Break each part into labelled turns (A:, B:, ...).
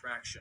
A: attraction.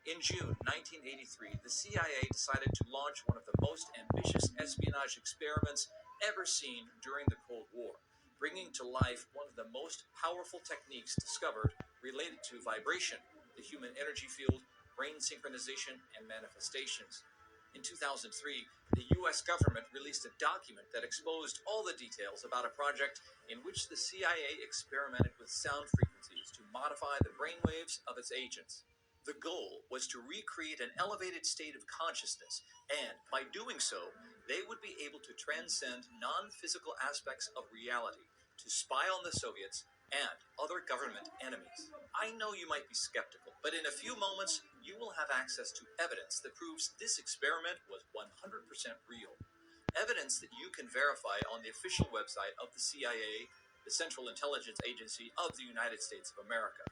A: In June 1983, the CIA decided to launch one of the most ambitious espionage experiments ever seen during the Cold War, bringing to life one of the most powerful techniques discovered related to vibration, the human energy field, brain synchronization, and manifestations. In 2003, the US government released a document that exposed all the details about a project in which the CIA experimented with sound frequencies to modify the brainwaves of its agents. The goal was to recreate an elevated state of consciousness, and by doing so, they would be able to transcend non physical aspects of reality to spy on the Soviets and other government enemies. I know you might be skeptical, but in a few moments, you will have access to evidence that proves this experiment was 100% real. Evidence that you can verify on the official website of the CIA, the Central Intelligence Agency of the United States of America.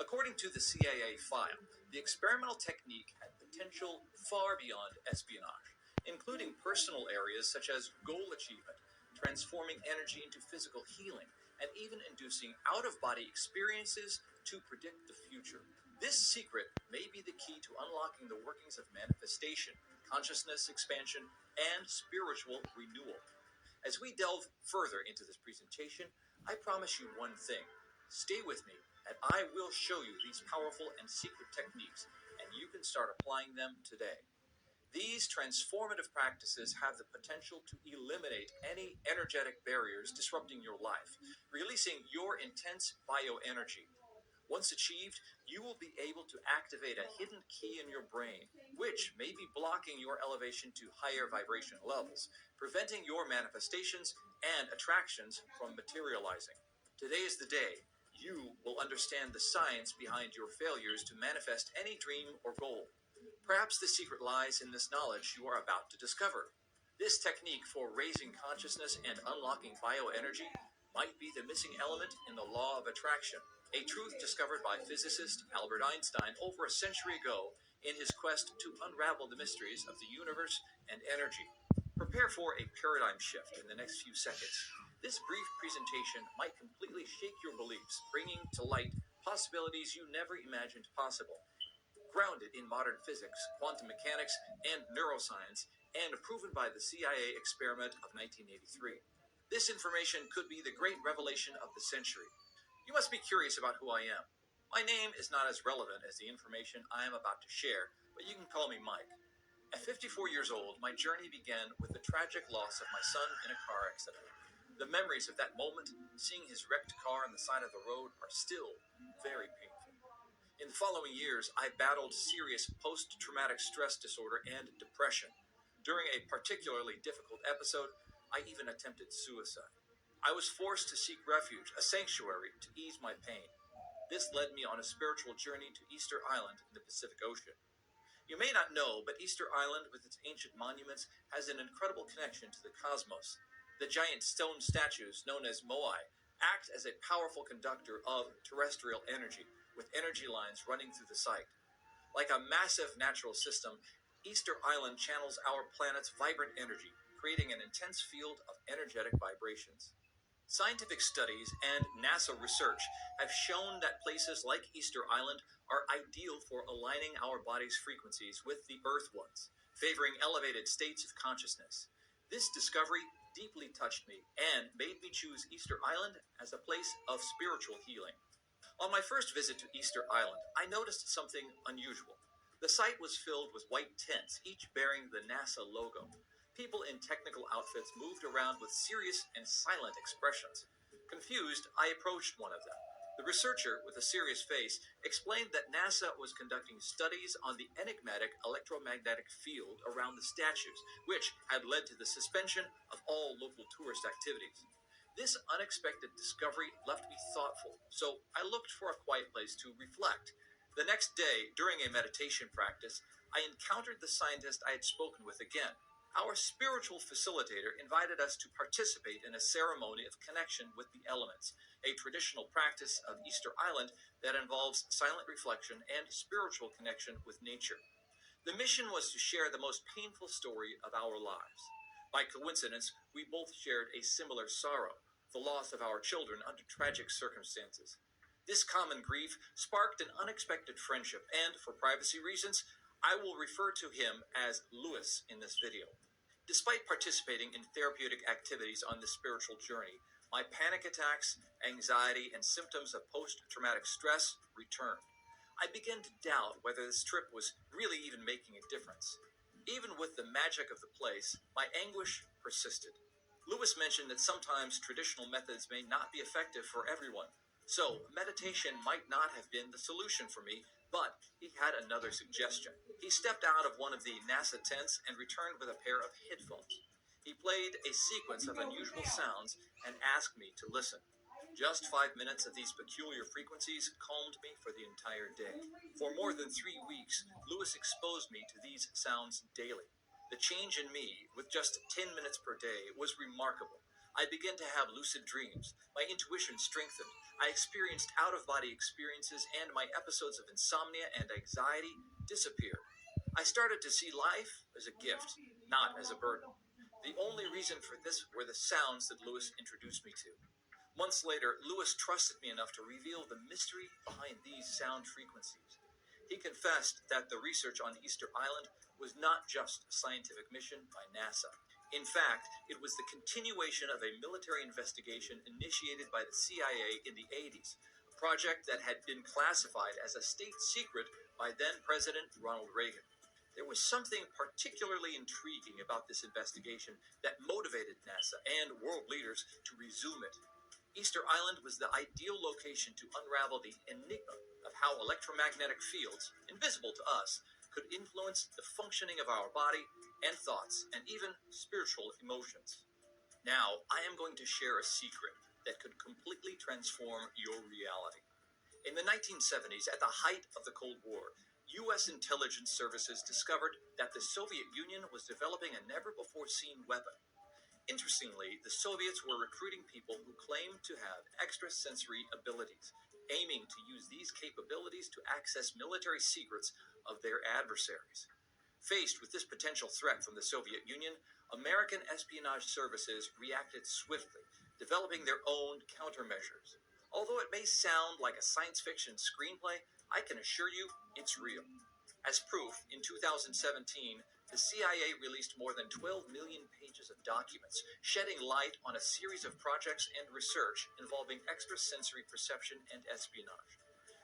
A: According to the CIA file, the experimental technique had potential far beyond espionage, including personal areas such as goal achievement, transforming energy into physical healing, and even inducing out-of-body experiences to predict the future. This secret may be the key to unlocking the workings of manifestation, consciousness expansion, and spiritual renewal. As we delve further into this presentation, I promise you one thing. Stay with me, and I will show you these powerful and secret techniques, and you can start applying them today. These transformative practices have the potential to eliminate any energetic barriers disrupting your life, releasing your intense bioenergy. Once achieved, you will be able to activate a hidden key in your brain, which may be blocking your elevation to higher vibration levels, preventing your manifestations and attractions from materializing. Today is the day you will understand the science behind your failures to manifest any dream or goal. Perhaps the secret lies in this knowledge you are about to discover. This technique for raising consciousness and unlocking bioenergy might be the missing element in the law of attraction, a truth discovered by physicist Albert Einstein over a century ago in his quest to unravel the mysteries of the universe and energy. Prepare for a paradigm shift in the next few seconds. This brief presentation might completely shake your beliefs, bringing to light possibilities you never imagined possible. Grounded in modern physics, quantum mechanics, and neuroscience, and proven by the CIA experiment of 1983. This information could be the great revelation of the century. You must be curious about who I am. My name is not as relevant as the information I am about to share, but you can call me Mike. At 54 years old, my journey began with the tragic loss of my son in a car accident. The memories of that moment, seeing his wrecked car on the side of the road, are still very painful. In the following years, I battled serious post-traumatic stress disorder and depression. During a particularly difficult episode, I even attempted suicide. I was forced to seek refuge, a sanctuary, to ease my pain. This led me on a spiritual journey to Easter Island in the Pacific Ocean. You may not know, but Easter Island, with its ancient monuments, has an incredible connection to the cosmos. The giant stone statues, known as moai, act as a powerful conductor of terrestrial energy, with energy lines running through the site. Like a massive natural system, Easter Island channels our planet's vibrant energy, creating an intense field of energetic vibrations. Scientific studies and NASA research have shown that places like Easter Island are ideal for aligning our body's frequencies with the Earth ones, favoring elevated states of consciousness. This discovery deeply touched me and made me choose Easter Island as a place of spiritual healing. On my first visit to Easter Island, I noticed something unusual. The site was filled with white tents, each bearing the NASA logo. People in technical outfits moved around with serious and silent expressions. Confused, I approached one of them. The researcher, with a serious face, explained that NASA was conducting studies on the enigmatic electromagnetic field around the statues, which had led to the suspension of all local tourist activities. This unexpected discovery left me thoughtful, so I looked for a quiet place to reflect. The next day, during a meditation practice, I encountered the scientist I had spoken with again. Our spiritual facilitator invited us to participate in a ceremony of connection with the elements, a traditional practice of Easter Island that involves silent reflection and spiritual connection with nature. The mission was to share the most painful story of our lives. By coincidence, we both shared a similar sorrow, the loss of our children under tragic circumstances. This common grief sparked an unexpected friendship, and for privacy reasons, I will refer to him as Lewis in this video. Despite participating in therapeutic activities on this spiritual journey, my panic attacks, anxiety, and symptoms of post traumatic stress returned. I began to doubt whether this trip was really even making a difference. Even with the magic of the place, my anguish persisted. Lewis mentioned that sometimes traditional methods may not be effective for everyone. So, meditation might not have been the solution for me, but he had another suggestion. He stepped out of one of the NASA tents and returned with a pair of headphones. He played a sequence of unusual sounds and asked me to listen. Just 5 minutes of these peculiar frequencies calmed me for the entire day. For more than 3 weeks, Lewis exposed me to these sounds daily. The change in me, with just 10 minutes per day, was remarkable. I began to have lucid dreams. My intuition strengthened. I experienced out of body experiences, and my episodes of insomnia and anxiety disappeared. I started to see life as a gift, not as a burden. The only reason for this were the sounds that Lewis introduced me to. Months later, Lewis trusted me enough to reveal the mystery behind these sound frequencies. He confessed that the research on Easter Island was not just a scientific mission by NASA. In fact, it was the continuation of a military investigation initiated by the CIA in the 80s, a project that had been classified as a state secret by then President Ronald Reagan. There was something particularly intriguing about this investigation that motivated NASA and world leaders to resume it. Easter Island was the ideal location to unravel the enigma of how electromagnetic fields, invisible to us, could influence the functioning of our body and thoughts, and even spiritual emotions. Now, I am going to share a secret that could completely transform your reality. In the 1970s, at the height of the Cold War, U.S. intelligence services discovered that the Soviet Union was developing a never-before-seen weapon. Interestingly, the Soviets were recruiting people who claimed to have extrasensory abilities, aiming to use these capabilities to access military secrets of their adversaries. Faced with this potential threat from the Soviet Union, American espionage services reacted swiftly, developing their own countermeasures. Although it may sound like a science fiction screenplay, I can assure you it's real. As proof, in 2017, the CIA released more than 12 million pages of documents, shedding light on a series of projects and research involving extrasensory perception and espionage.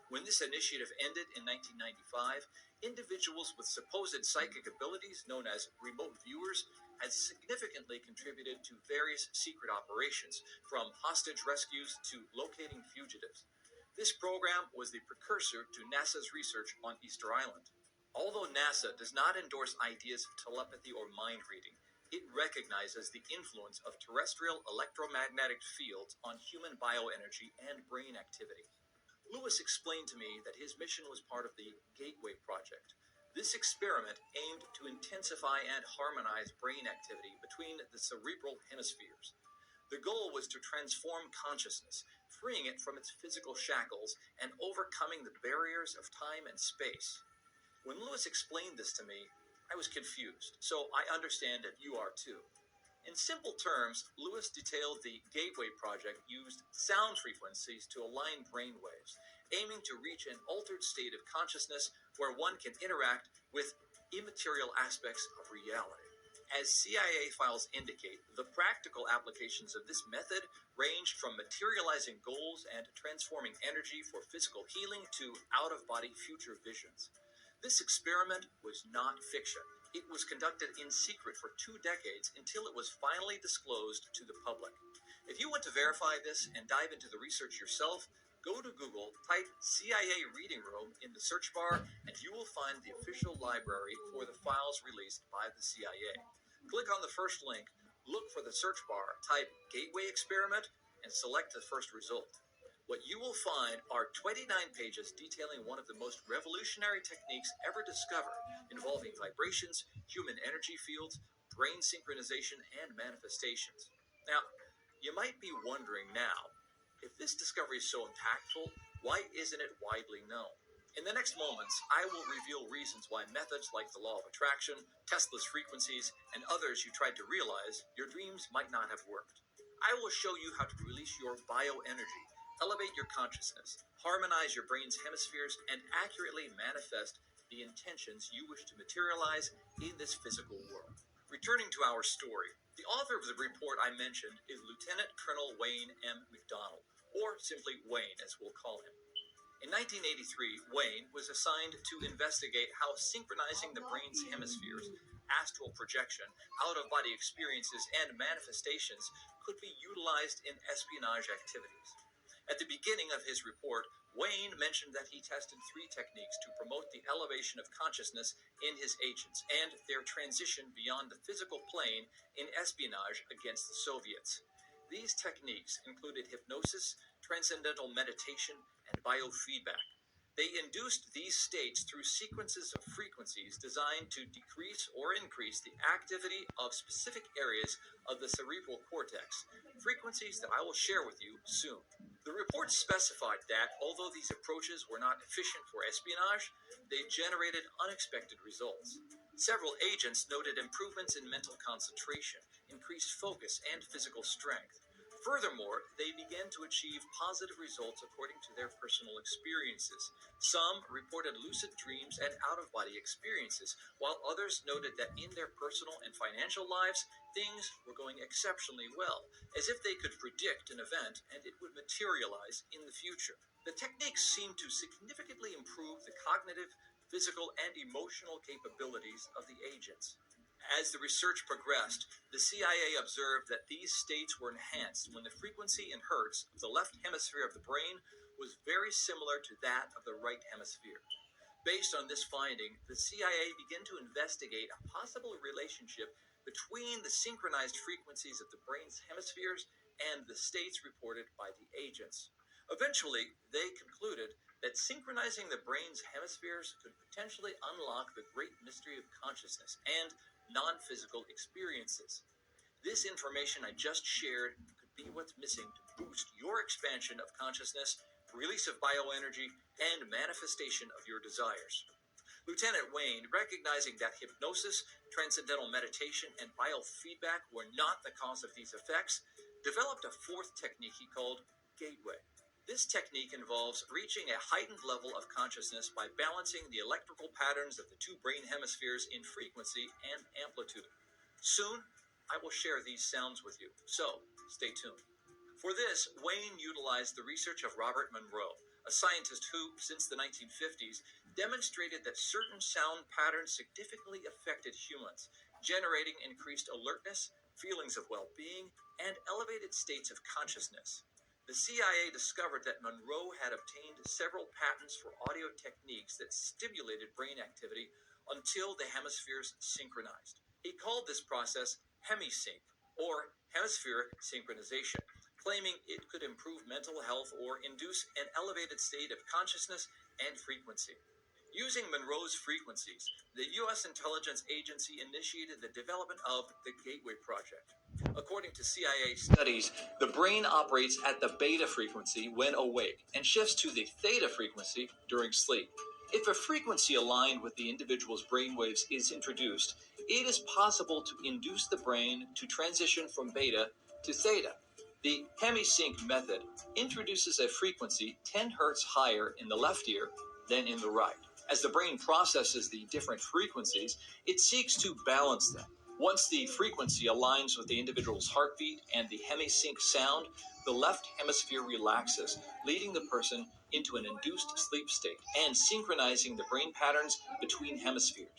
A: When this initiative ended in 1995, individuals with supposed psychic abilities, known as remote viewers, had significantly contributed to various secret operations, from hostage rescues to locating fugitives. This program was the precursor to NASA's research on Easter Island. Although NASA does not endorse ideas of telepathy or mind reading, it recognizes the influence of terrestrial electromagnetic fields on human bioenergy and brain activity. Lewis explained to me that his mission was part of the Gateway Project. This experiment aimed to intensify and harmonize brain activity between the cerebral hemispheres. The goal was to transform consciousness, freeing it from its physical shackles and overcoming the barriers of time and space. When Lewis explained this to me, I was confused, so I understand that you are too. In simple terms, Lewis detailed the Gateway Project used sound frequencies to align brain waves, aiming to reach an altered state of consciousness where one can interact with immaterial aspects of reality. As CIA files indicate, the practical applications of this method ranged from materializing goals and transforming energy for physical healing to out-of-body future visions. This experiment was not fiction. It was conducted in secret for 2 decades until it was finally disclosed to the public. If you want to verify this and dive into the research yourself, go to Google, type CIA Reading Room in the search bar, and you will find the official library for the files released by the CIA. Click on the first link, look for the search bar, type Gateway Experiment, and select the first result. What you will find are 29 pages detailing one of the most revolutionary techniques ever discovered, involving vibrations, human energy fields, brain synchronization, and manifestations. Now, you might be wondering now, if this discovery is so impactful, why isn't it widely known? In the next moments, I will reveal reasons why methods like the law of attraction, Tesla's frequencies, and others you tried to realize your dreams might not have worked. I will show you how to release your bioenergy, elevate your consciousness, harmonize your brain's hemispheres, and accurately manifest the intentions you wish to materialize in this physical world. Returning to our story, the author of the report I mentioned is Lieutenant Colonel Wayne M. McDonald, or simply Wayne as we'll call him. In 1983, Wayne was assigned to investigate how synchronizing the brain's hemispheres, astral projection, out of body experiences, and manifestations could be utilized in espionage activities. At the beginning of his report, Wayne mentioned that he tested three techniques to promote the elevation of consciousness in his agents and their transition beyond the physical plane in espionage against the Soviets. These techniques included hypnosis, transcendental meditation, and biofeedback. They induced these states through sequences of frequencies designed to decrease or increase the activity of specific areas of the cerebral cortex, frequencies that I will share with you soon. The report specified that, although these approaches were not efficient for espionage, they generated unexpected results. Several agents noted improvements in mental concentration, increased focus, and physical strength. Furthermore, they began to achieve positive results according to their personal experiences. Some reported lucid dreams and out of body experiences, while others noted that in their personal and financial lives, things were going exceptionally well, as if they could predict an event and it would materialize in the future. The techniques seemed to significantly improve the cognitive, physical, and emotional capabilities of the agents. As the research progressed, the CIA observed that these states were enhanced when the frequency in hertz of the left hemisphere of the brain was very similar to that of the right hemisphere. Based on this finding, the CIA began to investigate a possible relationship between the synchronized frequencies of the brain's hemispheres and the states reported by the agents. Eventually, they concluded that synchronizing the brain's hemispheres could potentially unlock the great mystery of consciousness and non-physical experiences. This information I just shared could be what's missing to boost your expansion of consciousness, release of bioenergy, and manifestation of your desires. Lieutenant Wayne, recognizing that hypnosis, transcendental meditation, and biofeedback were not the cause of these effects, developed a fourth technique he called Gateway. This technique involves reaching a heightened level of consciousness by balancing the electrical patterns of the two brain hemispheres in frequency and amplitude. Soon, I will share these sounds with you, so stay tuned. For this, Wayne utilized the research of Robert Monroe, a scientist who, since the 1950s, demonstrated that certain sound patterns significantly affected humans, generating increased alertness, feelings of well-being, and elevated states of consciousness. The CIA discovered that Monroe had obtained several patents for audio techniques that stimulated brain activity until the hemispheres synchronized. He called this process hemisync, or hemispheric synchronization, claiming it could improve mental health or induce an elevated state of consciousness and frequency. Using Monroe's frequencies, the U.S. intelligence agency initiated the development of the Gateway Project. According to CIA studies, the brain operates at the beta frequency when awake and shifts to the theta frequency during sleep. If a frequency aligned with the individual's brainwaves is introduced, it is possible to induce the brain to transition from beta to theta. The hemisync method introduces a frequency 10 hertz higher in the left ear than in the right. As the brain processes the different frequencies, it seeks to balance them. Once the frequency aligns with the individual's heartbeat and the hemisync sound, the left hemisphere relaxes, leading the person into an induced sleep state and synchronizing the brain patterns between hemispheres.